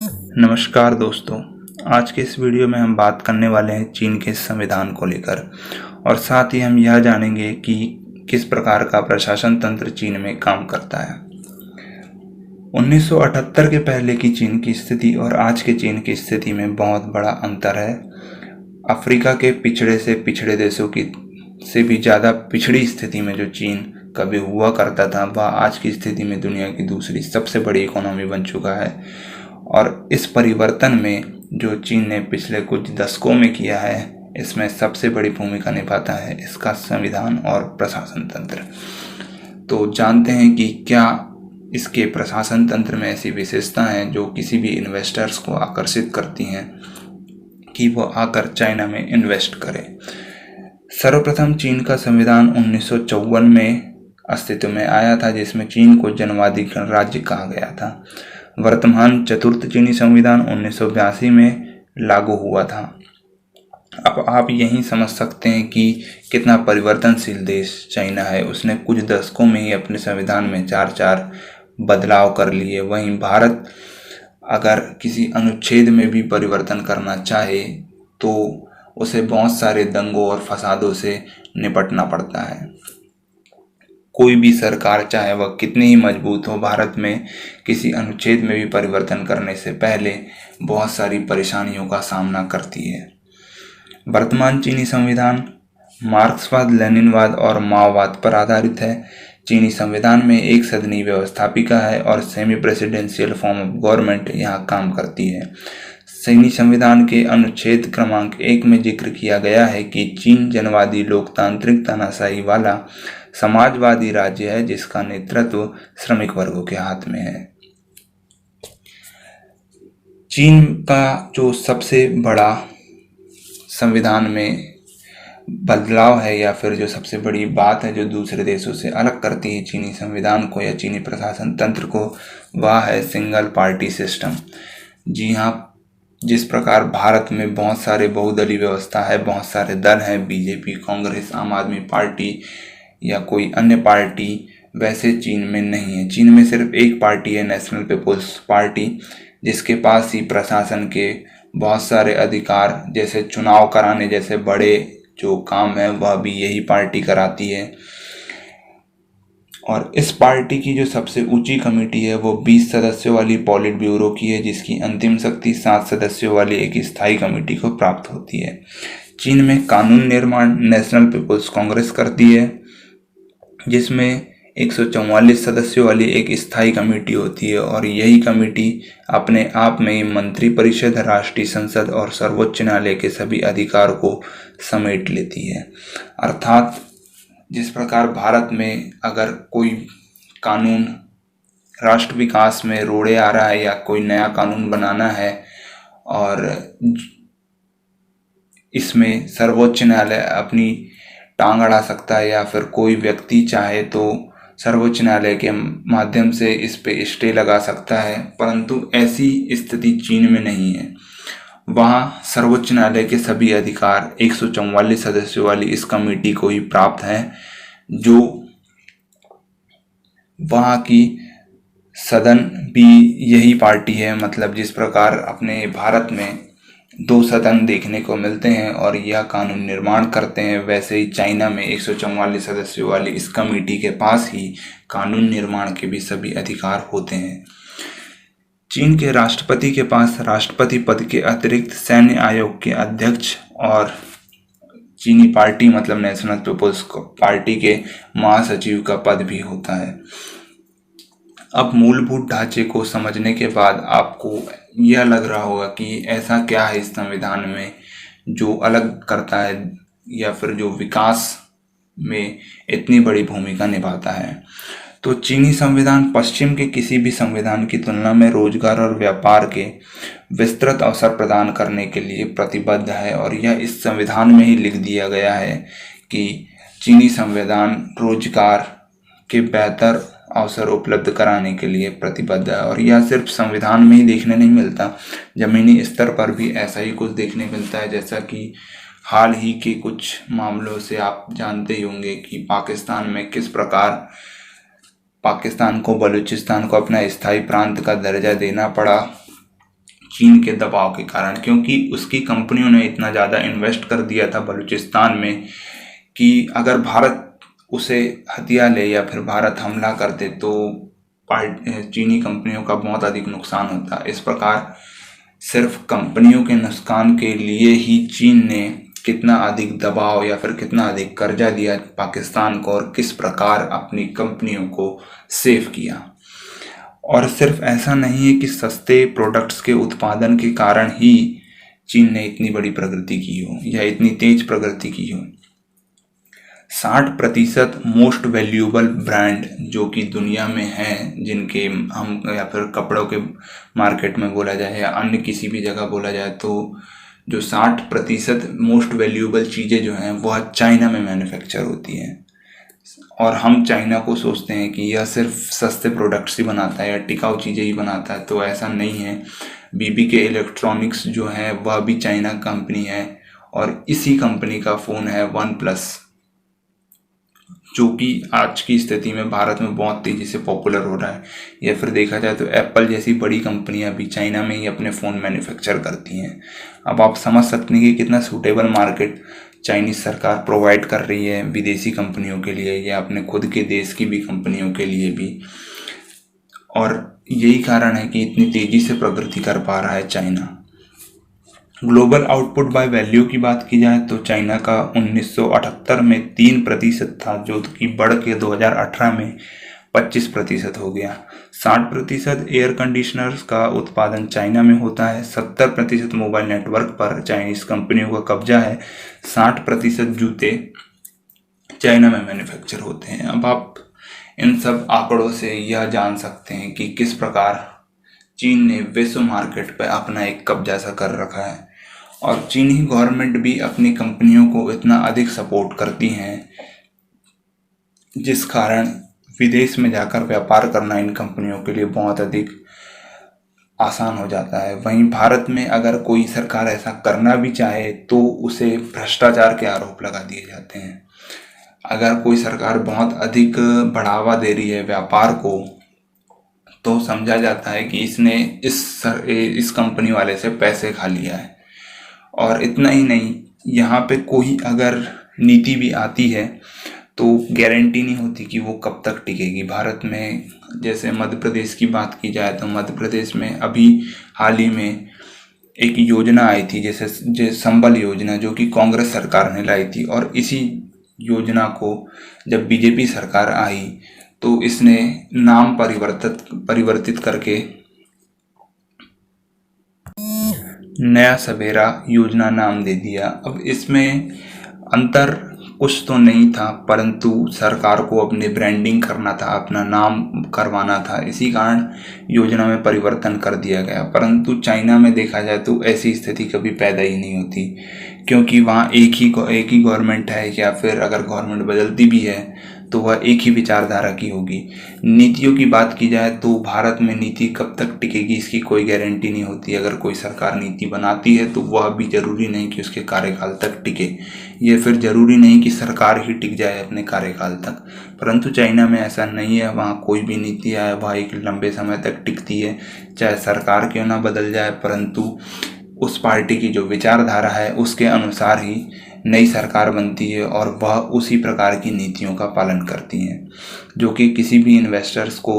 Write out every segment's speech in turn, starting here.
नमस्कार दोस्तों। आज के इस वीडियो में हम बात करने वाले हैं चीन के संविधान को लेकर और साथ ही हम यह जानेंगे कि किस प्रकार का प्रशासन तंत्र चीन में काम करता है। 1978 के पहले की चीन की स्थिति और आज के चीन की स्थिति में बहुत बड़ा अंतर है। अफ्रीका के पिछड़े से पिछड़े देशों की से भी ज़्यादा पिछड़ी स्थिति में जो चीन कभी हुआ करता था, वह आज की स्थिति में दुनिया की दूसरी सबसे बड़ी इकोनॉमी बन चुका है। और इस परिवर्तन में जो चीन ने पिछले कुछ दशकों में किया है, इसमें सबसे बड़ी भूमिका निभाता है इसका संविधान और प्रशासन तंत्र। तो जानते हैं कि क्या इसके प्रशासन तंत्र में ऐसी विशेषता हैं जो किसी भी इन्वेस्टर्स को आकर्षित करती हैं कि वो आकर चाइना में इन्वेस्ट करें। सर्वप्रथम चीन का संविधान 1954 में अस्तित्व में आया था, जिसमें चीन को जनवादी गणराज्य कहा गया था। वर्तमान चतुर्थ चीनी संविधान 1982 में लागू हुआ था। अब आप यही समझ सकते हैं कि कितना परिवर्तनशील देश चाइना है। उसने कुछ दशकों में ही अपने संविधान में चार बदलाव कर लिए। वहीं भारत अगर किसी अनुच्छेद में भी परिवर्तन करना चाहे तो उसे बहुत सारे दंगों और फसादों से निपटना पड़ता है। कोई भी सरकार चाहे वह कितनी ही मजबूत हो, भारत में किसी अनुच्छेद में भी परिवर्तन करने से पहले बहुत सारी परेशानियों का सामना करती है। वर्तमान चीनी संविधान मार्क्सवाद, लेनिनवाद और माओवाद पर आधारित है। चीनी संविधान में एक सदनीय व्यवस्थापिका है और semi presidential form of government यहाँ काम करती है। चीनी संविधान के अनुच्छेद क्रमांक 1 में जिक्र किया गया है कि चीन जनवादी लोकतांत्रिक तानाशाही वाला समाजवादी राज्य है जिसका नेतृत्व श्रमिक वर्गों के हाथ में है। चीन का जो सबसे बड़ा संविधान में बदलाव है या फिर जो सबसे बड़ी बात है जो दूसरे देशों से अलग करती है चीनी संविधान को या चीनी प्रशासन तंत्र को, वह है सिंगल पार्टी सिस्टम। जी हाँ, जिस प्रकार भारत में बहुत सारे बहुदलीय व्यवस्था है, बहुत सारे दल हैं, बीजेपी, कांग्रेस, आम आदमी पार्टी या कोई अन्य पार्टी, वैसे चीन में नहीं है। चीन में सिर्फ एक पार्टी है, नेशनल पीपुल्स पार्टी, जिसके पास ही प्रशासन के बहुत सारे अधिकार, जैसे चुनाव कराने जैसे बड़े जो काम है वह भी यही पार्टी कराती है। और इस पार्टी की जो सबसे ऊंची कमेटी है वो 20 सदस्यों वाली पॉलिट ब्यूरो की है, जिसकी अंतिम शक्ति 7 सदस्यों वाली एक स्थायी कमेटी को प्राप्त होती है। चीन में कानून निर्माण नेशनल पीपुल्स कांग्रेस करती है, जिसमें 144 सदस्यों वाली एक स्थायी कमेटी होती है और यही कमेटी अपने आप में ही मंत्रिपरिषद, राष्ट्रीय संसद और सर्वोच्च न्यायालय के सभी अधिकार को समेट लेती है। अर्थात जिस प्रकार भारत में अगर कोई कानून राष्ट्र विकास में रोड़े आ रहा है या कोई नया कानून बनाना है और इसमें सर्वोच्च न्यायालय अपनी टांग अड़ा सकता है या फिर कोई व्यक्ति चाहे तो सर्वोच्च न्यायालय के माध्यम से इस पे स्टे लगा सकता है, परंतु ऐसी स्थिति चीन में नहीं है। वहाँ सर्वोच्च न्यायालय के सभी अधिकार 144 सदस्यों वाली इस कमेटी को ही प्राप्त हैं, जो वहाँ की सदन भी यही पार्टी है। मतलब जिस प्रकार अपने भारत में 2 सदन देखने को मिलते हैं और यह कानून निर्माण करते हैं, वैसे ही चाइना में 144 सदस्यों वाली इस कमेटी के पास ही कानून निर्माण के भी सभी अधिकार होते हैं। चीन के राष्ट्रपति के पास राष्ट्रपति पद के अतिरिक्त सैन्य आयोग के अध्यक्ष और चीनी पार्टी मतलब नेशनल पीपुल्स पार्टी के महासचिव का पद भी होता है। अब मूलभूत ढांचे को समझने के बाद आपको यह लग रहा होगा कि ऐसा क्या है इस संविधान में जो अलग करता है या फिर जो विकास में इतनी बड़ी भूमिका निभाता है। तो चीनी संविधान पश्चिम के किसी भी संविधान की तुलना में रोजगार और व्यापार के विस्तृत अवसर प्रदान करने के लिए प्रतिबद्ध है और यह इस संविधान में ही लिख दिया गया है कि चीनी संविधान रोजगार के बेहतर अवसर उपलब्ध कराने के लिए प्रतिबद्ध है। और यह सिर्फ संविधान में ही देखने नहीं मिलता, जमीनी स्तर पर भी ऐसा ही कुछ देखने मिलता है। जैसा कि हाल ही के कुछ मामलों से आप जानते ही होंगे कि पाकिस्तान में किस प्रकार पाकिस्तान को बलूचिस्तान को अपना स्थायी प्रांत का दर्जा देना पड़ा चीन के दबाव के कारण, क्योंकि उसकी कंपनियों ने इतना ज़्यादा इन्वेस्ट कर दिया था बलूचिस्तान में कि अगर भारत उसे हथिया ले या फिर भारत हमला कर दे तो चीनी कंपनियों का बहुत अधिक नुकसान होता। इस प्रकार सिर्फ कंपनियों के नुकसान के लिए ही चीन ने कितना अधिक दबाव या फिर कितना अधिक कर्जा दिया पाकिस्तान को और किस प्रकार अपनी कंपनियों को सेव किया। और सिर्फ ऐसा नहीं है कि सस्ते प्रोडक्ट्स के उत्पादन के कारण ही चीन ने इतनी बड़ी प्रगति की हो या इतनी तेज प्रगति की हो। 60% मोस्ट वैल्यूएबल ब्रांड जो कि दुनिया में हैं, जिनके हम या फिर कपड़ों के मार्केट में बोला जाए या अन्य किसी भी जगह बोला जाए, तो जो 60% मोस्ट वैल्यूएबल चीज़ें जो हैं वह चाइना में मैन्युफैक्चर होती हैं। और हम चाइना को सोचते हैं कि यह सिर्फ सस्ते प्रोडक्ट्स ही बनाता है या टिकाऊ चीज़ें ही बनाता है, तो ऐसा नहीं है। बीबीके इलेक्ट्रॉनिक्स जो है वह भी चाइना कंपनी है और इसी कंपनी का फ़ोन है वन प्लस, जो कि आज की स्थिति में भारत में बहुत तेज़ी से पॉपुलर हो रहा है। या फिर देखा जाए तो एप्पल जैसी बड़ी कंपनियां भी चाइना में ही अपने फ़ोन मैन्युफैक्चर करती हैं। अब आप समझ सकते हैं कि कितना सूटेबल मार्केट चाइनीज़ सरकार प्रोवाइड कर रही है विदेशी कंपनियों के लिए या अपने खुद के देश की भी कंपनियों के लिए भी। और यही कारण है कि इतनी तेज़ी से प्रगति कर पा रहा है China. Global output by value की बात की जाए तो चाइना का 1978 में 3% था, जो कि बढ़ के 2018 में 25% हो गया। 60% एयर कंडीशनर्स का उत्पादन चाइना में होता है। 70% मोबाइल नेटवर्क पर चाइनीज कंपनियों का कब्जा है। 60% जूते चाइना में मैन्युफैक्चर होते हैं। अब आप इन सब आंकड़ों से यह जान सकते हैं कि किस प्रकार चीन ने विश्व मार्केट पर अपना एक कब्जा सा कर रखा है। और चीनी गवर्नमेंट भी अपनी कंपनियों को इतना अधिक सपोर्ट करती हैं, जिस कारण विदेश में जाकर व्यापार करना इन कंपनियों के लिए बहुत अधिक आसान हो जाता है। वहीं भारत में अगर कोई सरकार ऐसा करना भी चाहे तो उसे भ्रष्टाचार के आरोप लगा दिए जाते हैं। अगर कोई सरकार बहुत अधिक बढ़ावा दे रही है व्यापार को तो समझा जाता है कि इसने इस कंपनी वाले से पैसे खा लिया है। और इतना ही नहीं, यहाँ पे कोई अगर नीति भी आती है तो गारंटी नहीं होती कि वो कब तक टिकेगी। भारत में जैसे मध्य प्रदेश की बात की जाए तो मध्य प्रदेश में अभी हाल ही में एक योजना आई थी जैसे संबल योजना, जो कि कांग्रेस सरकार ने लाई थी। और इसी योजना को जब बीजेपी सरकार आई तो इसने नाम परिवर्तित करके नया सवेरा योजना नाम दे दिया। अब इसमें अंतर कुछ तो नहीं था, परंतु सरकार को अपनी ब्रांडिंग करना था, अपना नाम करवाना था, इसी कारण योजना में परिवर्तन कर दिया गया। परंतु चाइना में देखा जाए तो ऐसी स्थिति कभी पैदा ही नहीं होती, क्योंकि वहाँ एक ही गवर्नमेंट है, या फिर अगर गवर्नमेंट बदलती भी है तो वह एक ही विचारधारा की होगी। नीतियों की बात की जाए तो भारत में नीति कब तक टिकेगी इसकी कोई गारंटी नहीं होती। अगर कोई सरकार नीति बनाती है तो वह भी जरूरी नहीं कि उसके कार्यकाल तक टिके, ये फिर जरूरी नहीं कि सरकार ही टिक जाए अपने कार्यकाल तक। परंतु चाइना में ऐसा नहीं है, वहाँ कोई भी नीति आए वह एक लंबे समय तक टिकती है, चाहे सरकार क्यों ना बदल जाए, परंतु उस पार्टी की जो विचारधारा है उसके अनुसार ही नई सरकार बनती है और वह उसी प्रकार की नीतियों का पालन करती हैं, जो कि किसी भी इन्वेस्टर्स को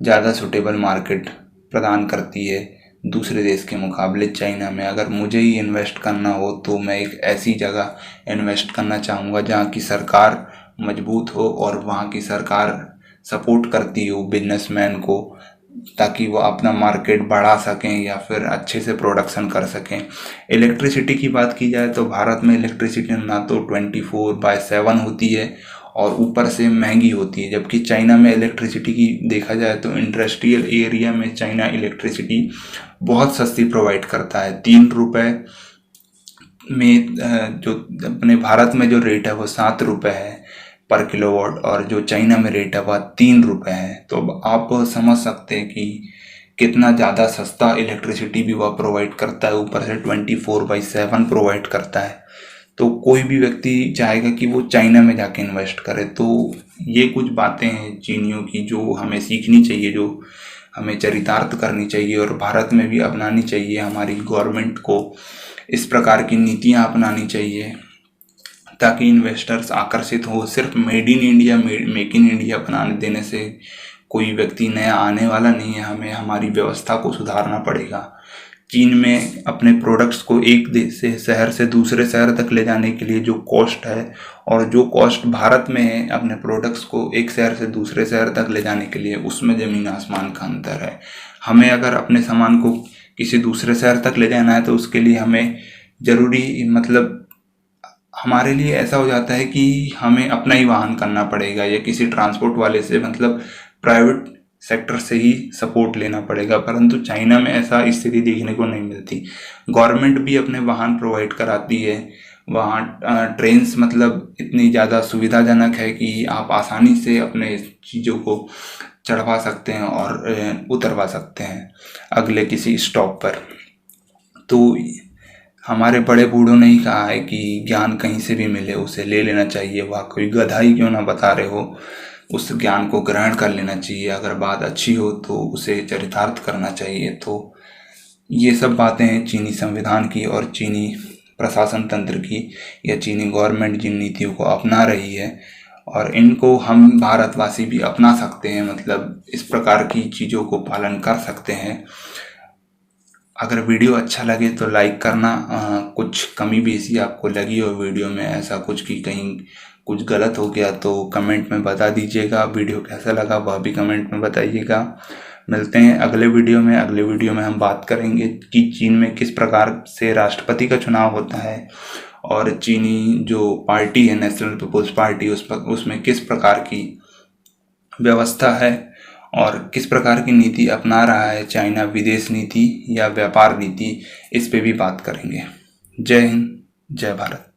ज़्यादा सूटेबल मार्केट प्रदान करती है दूसरे देश के मुकाबले। चाइना में अगर मुझे ही इन्वेस्ट करना हो तो मैं एक ऐसी जगह इन्वेस्ट करना चाहूँगा जहाँ की सरकार मजबूत हो और वहाँ की सरकार सपोर्ट करती हो बिजनेसमैन को, ताकि वो अपना मार्केट बढ़ा सकें या फिर अच्छे से प्रोडक्शन कर सकें। इलेक्ट्रिसिटी की बात की जाए तो भारत में इलेक्ट्रिसिटी ना तो 24/7 होती है और ऊपर से महंगी होती है, जबकि चाइना में इलेक्ट्रिसिटी की देखा जाए तो इंडस्ट्रियल एरिया में चाइना इलेक्ट्रिसिटी बहुत सस्ती प्रोवाइड करता है। 3 रुपये में जो अपने भारत में जो रेट है वो 7 रुपये है पर किलोवाट, और जो चाइना में रेट है वह 3 रुपये है। तो अब आप समझ सकते हैं कि कितना ज़्यादा सस्ता इलेक्ट्रिसिटी भी वह प्रोवाइड करता है, ऊपर से 24/7 प्रोवाइड करता है। तो कोई भी व्यक्ति चाहेगा कि वो चाइना में जाके इन्वेस्ट करे। तो ये कुछ बातें हैं चीनियों की जो हमें सीखनी चाहिए, जो हमें चरितार्थ करनी चाहिए और भारत में भी अपनानी चाहिए। हमारी गवर्नमेंट को इस प्रकार की नीतियां अपनानी चाहिए ताकि इन्वेस्टर्स आकर्षित हो। सिर्फ made in India, make in India बनाने देने से कोई व्यक्ति नया आने वाला नहीं है। हमें हमारी व्यवस्था को सुधारना पड़ेगा। चीन में अपने प्रोडक्ट्स को एक देश से शहर से दूसरे शहर तक ले जाने के लिए जो कॉस्ट है और जो कॉस्ट भारत में है अपने प्रोडक्ट्स को एक शहर से दूसरे शहर तक ले जाने के लिए, उसमें ज़मीन आसमान का अंतर है। हमें अगर अपने सामान को किसी दूसरे शहर तक ले जाना है तो उसके लिए हमें ज़रूरी मतलब हमारे लिए ऐसा हो जाता है कि हमें अपना ही वाहन करना पड़ेगा या किसी ट्रांसपोर्ट वाले से मतलब प्राइवेट सेक्टर से ही सपोर्ट लेना पड़ेगा। परंतु चाइना में ऐसा स्थिति देखने को नहीं मिलती। गवर्नमेंट भी अपने वाहन प्रोवाइड कराती है। वहाँ ट्रेन्स मतलब इतनी ज़्यादा सुविधाजनक है कि आप आसानी से अपने चीज़ों को चढ़वा सकते हैं और उतरवा सकते हैं अगले किसी स्टॉप पर। तो हमारे बड़े बूढ़ों ने ही कहा है कि ज्ञान कहीं से भी मिले उसे ले लेना चाहिए। वह कोई गधा ही क्यों ना बता रहे हो, उस ज्ञान को ग्रहण कर लेना चाहिए। अगर बात अच्छी हो तो उसे चरितार्थ करना चाहिए। तो ये सब बातें हैं चीनी संविधान की और चीनी प्रशासन तंत्र की या चीनी गवर्नमेंट जिन नीतियों को अपना रही है, और इनको हम भारतवासी भी अपना सकते हैं। मतलब इस प्रकार की चीज़ों को पालन कर सकते हैं। अगर वीडियो अच्छा लगे तो लाइक करना। कुछ कमी बेसी आपको लगी हो वीडियो में, ऐसा कुछ कि कहीं कुछ गलत हो गया तो कमेंट में बता दीजिएगा। वीडियो कैसा लगा वह भी कमेंट में बताइएगा। मिलते हैं अगले वीडियो में। अगले वीडियो में हम बात करेंगे कि चीन में किस प्रकार से राष्ट्रपति का चुनाव होता है और चीनी जो पार्टी है नेशनल पीपुल्स पार्टी उसमें किस प्रकार की व्यवस्था है और किस प्रकार की नीति अपना रहा है चाइना, विदेश नीति या व्यापार नीति, इस पे भी बात करेंगे। जय हिंद, जय भारत।